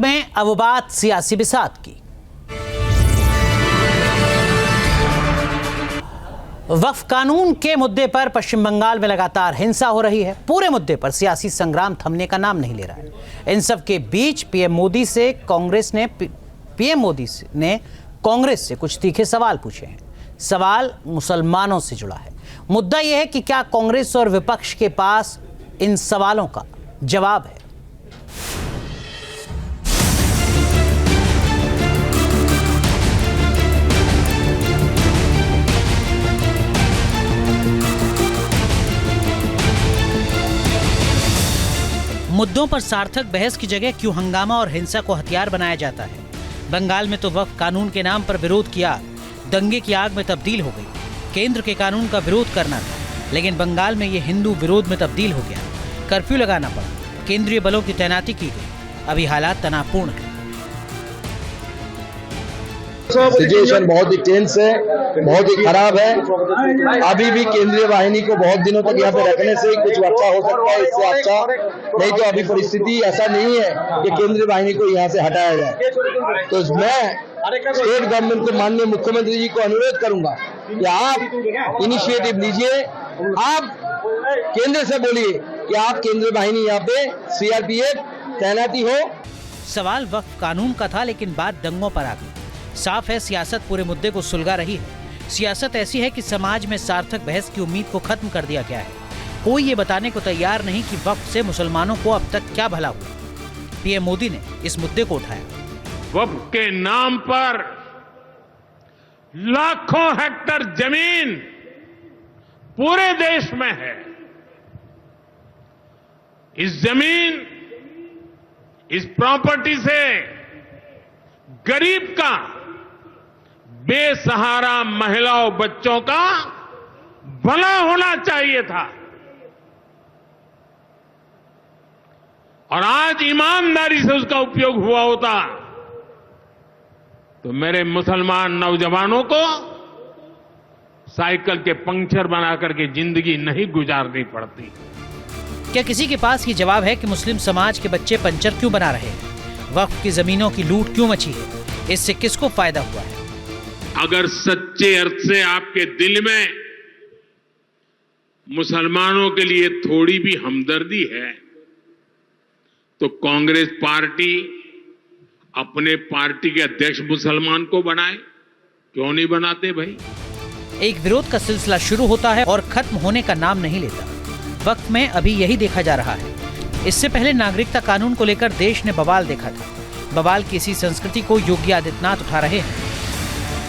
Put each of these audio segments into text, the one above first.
में अब बात सियासी बिसात की। वक्फ कानून के मुद्दे पर पश्चिम बंगाल में लगातार हिंसा हो रही है। पूरे मुद्दे पर सियासी संग्राम थमने का नाम नहीं ले रहा है। इन सब के बीच पीएम मोदी ने कांग्रेस से कुछ तीखे सवाल पूछे हैं। सवाल मुसलमानों से जुड़ा है। मुद्दा यह है कि क्या कांग्रेस और विपक्ष के पास इन सवालों का जवाब है। मुद्दों पर सार्थक बहस की जगह क्यों हंगामा और हिंसा को हथियार बनाया जाता है। बंगाल में तो वक्फ कानून के नाम पर विरोध किया, दंगे की आग में तब्दील हो गई। केंद्र के कानून का विरोध करना था, लेकिन बंगाल में ये हिंदू विरोध में तब्दील हो गया। कर्फ्यू लगाना पड़ा, केंद्रीय बलों की तैनाती की गई। अभी हालात तनावपूर्ण है। सिचुएशन बहुत ही टेंस है, बहुत ही खराब है। अभी भी केंद्रीय वाहिनी को बहुत दिनों तक यहाँ पे रखने से ही कुछ अच्छा हो सकता है, इससे अच्छा नहीं तो अभी परिस्थिति ऐसा नहीं है कि केंद्रीय वाहिनी को यहाँ से हटाया जाए। तो मैं स्टेट गवर्नमेंट को, माननीय मुख्यमंत्री जी को अनुरोध करूंगा कि आप इनिशिएटिव लीजिए, आप केंद्र से बोलिए कि आप केंद्रीय वाहिनी यहाँ पे सीआरपीएफ तैनाती हो। सवाल वक्फ कानून का था, लेकिन बात दंगों पर आ गई। साफ है, सियासत पूरे मुद्दे को सुलगा रही है। सियासत ऐसी है कि समाज में सार्थक बहस की उम्मीद को खत्म कर दिया गया है। कोई ये बताने को तैयार नहीं कि वक्फ से मुसलमानों को अब तक क्या भला हुआ। पीएम मोदी ने इस मुद्दे को उठाया। वक्फ के नाम पर लाखों हेक्टर जमीन पूरे देश में है। इस जमीन, इस प्रॉपर्टी से गरीब का, बेसहारा महिलाओं बच्चों का भला होना चाहिए था। और आज ईमानदारी से उसका उपयोग हुआ होता तो मेरे मुसलमान नौजवानों को साइकिल के पंक्चर बनाकर के जिंदगी नहीं गुजारनी पड़ती। क्या किसी के पास ये जवाब है कि मुस्लिम समाज के बच्चे पंचर क्यों बना रहे हैं? वक्फ की जमीनों की लूट क्यों मची है? इससे किसको फायदा हुआ है? अगर सच्चे अर्थ से आपके दिल में मुसलमानों के लिए थोड़ी भी हमदर्दी है तो कांग्रेस पार्टी अपने पार्टी के अध्यक्ष मुसलमान को बनाए, क्यों नहीं बनाते भाई? एक विरोध का सिलसिला शुरू होता है और खत्म होने का नाम नहीं लेता। वक्त में अभी यही देखा जा रहा है। इससे पहले नागरिकता कानून को लेकर देश ने बवाल देखा था। बवाल की इसी संस्कृति को योगी आदित्यनाथ उठा रहे हैं।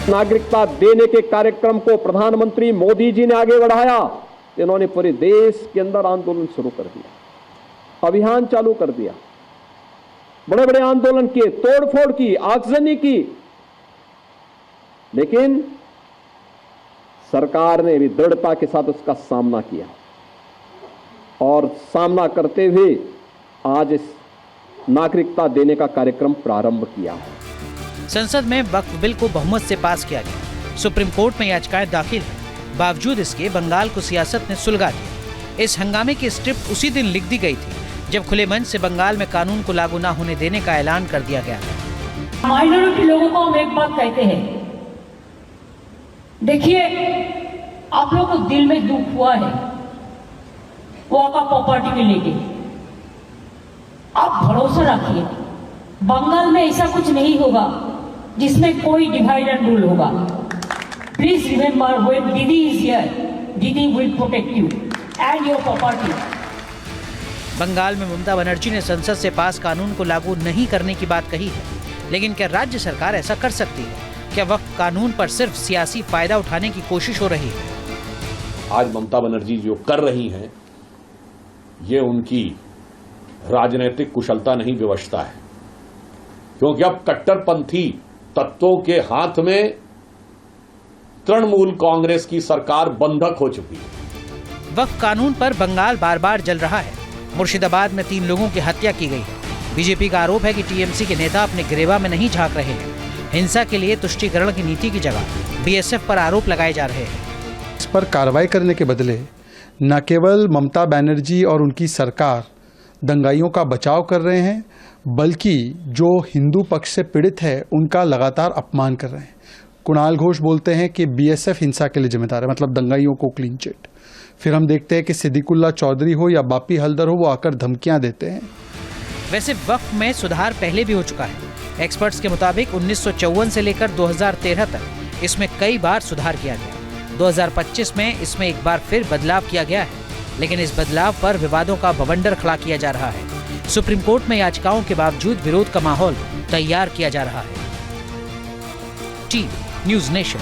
नागरिकता देने के कार्यक्रम को प्रधानमंत्री मोदी जी ने आगे बढ़ाया। इन्होंने पूरे देश के अंदर आंदोलन शुरू कर दिया, अभियान चालू कर दिया, बड़े बड़े आंदोलन किए, तोड़फोड़ की, आगजनी की, लेकिन सरकार ने भी दृढ़ता के साथ उसका सामना किया और सामना करते हुए आज इस नागरिकता देने का कार्यक्रम प्रारंभ किया है। संसद में वक्फ बिल को बहुमत से पास किया गया। सुप्रीम कोर्ट में याचिकाएं दाखिल हैं। बावजूद इसके बंगाल को सियासत ने सुलगा दिया। इस हंगामे की स्क्रिप्ट उसी दिन लिख दी गई थी जब खुले मंच से बंगाल में कानून को लागू न होने देने का ऐलान कर दिया गया था। माइनॉरिटी लोगों को हम एक बात कहते हैं, देखिए आप लोगों को दिल में दुख हुआ है वहां का प्रॉपर्टी के लेके, आप भरोसा रखिए बंगाल में ऐसा कुछ नहीं होगा जिसमें कोई डिवाइड एंड रूल होगा। Please remember when Didi is here, Didi will protect you and your property. Bengal में ममता बनर्जी ने संसद से पास कानून को लागू नहीं करने की बात कही है, लेकिन क्या राज्य सरकार ऐसा कर सकती है? क्या वक्फ कानून पर सिर्फ सियासी फायदा उठाने की कोशिश हो रही है? आज ममता बनर्जी जो कर रही हैं, ये उनकी राजनीतिक कुशलता नहीं, विवशता है। क्योंकि अब कट्टरपंथी तत्वों के हाथ में तृणमूल कांग्रेस की सरकार बंधक हो चुकी है। वक्फ कानून पर बंगाल बार बार जल रहा है। मुर्शिदाबाद में 3 लोगों की हत्या की गई है। बीजेपी का आरोप है कि टीएमसी के नेता अपने गिरेबा में नहीं झांक रहे हैं। हिंसा के लिए तुष्टीकरण की नीति की जगह बीएसएफ पर आरोप लगाए जा रहे हैं। इस पर कार्रवाई करने के बदले न केवल ममता बनर्जी और उनकी सरकार दंगाइयों का बचाव कर रहे हैं, बल्कि जो हिंदू पक्ष से पीड़ित है उनका लगातार अपमान कर रहे हैं। कुणाल घोष बोलते हैं कि बीएसएफ हिंसा के लिए जिम्मेदार है, मतलब दंगाइयों को क्लीन चिट। फिर हम देखते हैं कि सिद्दीकुल्ला चौधरी हो या बापी हल्दर हो, वो आकर धमकियां देते हैं। वैसे वक्फ में सुधार पहले भी हो चुका है। एक्सपर्ट्स के मुताबिक 1954 से लेकर 2013 तक इसमें कई बार सुधार किया गया। 2025 में इसमें एक बार फिर बदलाव किया गया है, लेकिन इस बदलाव पर विवादों का बवंडर खड़ा किया जा रहा है। सुप्रीम कोर्ट में याचिकाओं के बावजूद विरोध का माहौल तैयार किया जा रहा है। TV news nation.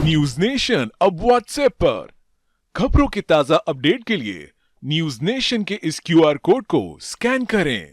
News nation अब व्हाट्सएप पर खबरों के ताजा अपडेट के लिए न्यूज नेशन के इस क्यूआर कोड को स्कैन करें।